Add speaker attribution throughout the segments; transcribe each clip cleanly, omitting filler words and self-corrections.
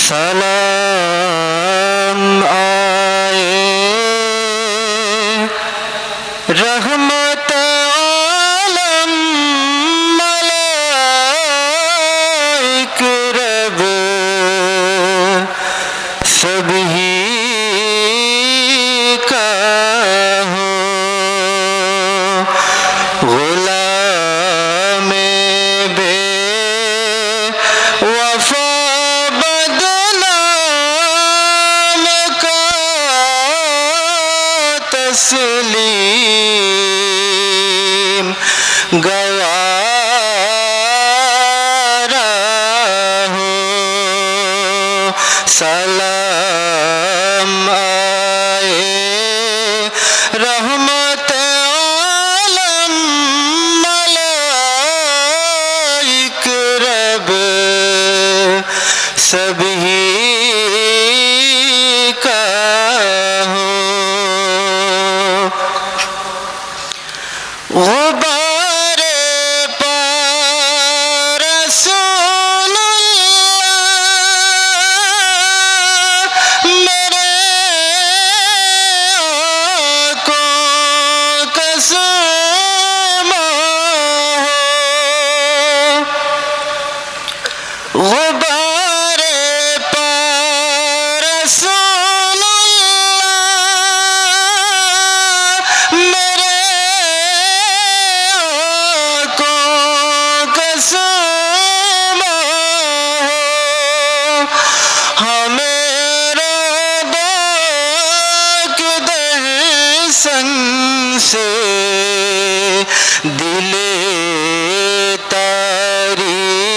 Speaker 1: سلام آئے رحمت عالم ملائک رب سب ہی کا ہو غلام بے وفا بدنام کا تسلیم گوارا ہو سلام آئے رحمت عالم ملائک رب سب ہی کا ہو غبار پا رسول اللہ میرے آنکھوں کا سرما ہو غبار پا رسول اللہ میرے آنکھوں کا سرما ہو ہمیں ربا کے درشن سے دل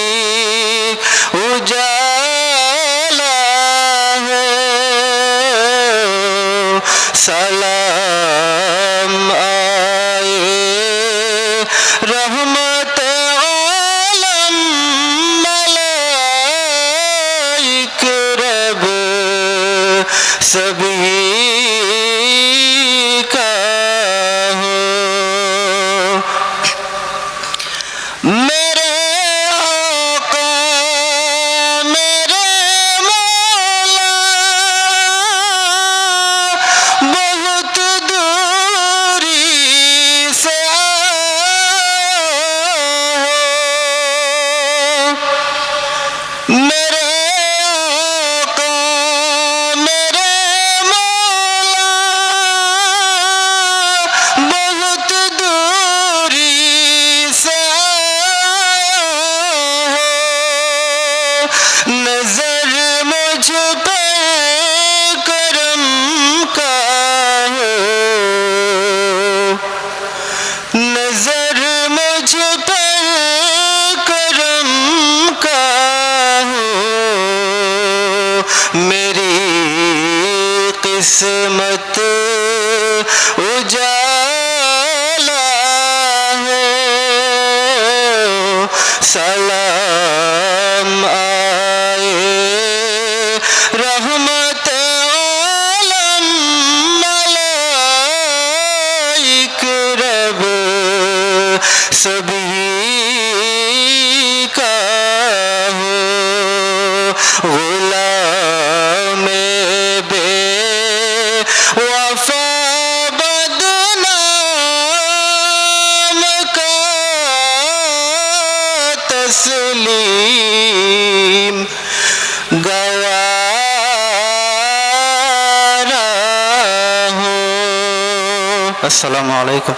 Speaker 1: تاریک اجالا ہے سلام آئے رحمت عالم ملائک رب سب ہی کا ہو میرے آقا میرے مولا بہت دوری سے آیا ہو میرے آقا میرے مولا بہت دوری سے آیا ہو نظر مجھ پہ کرم کا ہو نظر مجھ پر کرم کا ہو میری قسمت اجالا ہے سلام آئے رحمت عالم ملائک رب سب ہی کا ہو غلام بے وفا بدنام کا تسلیم گوارا ہو السلام علیکم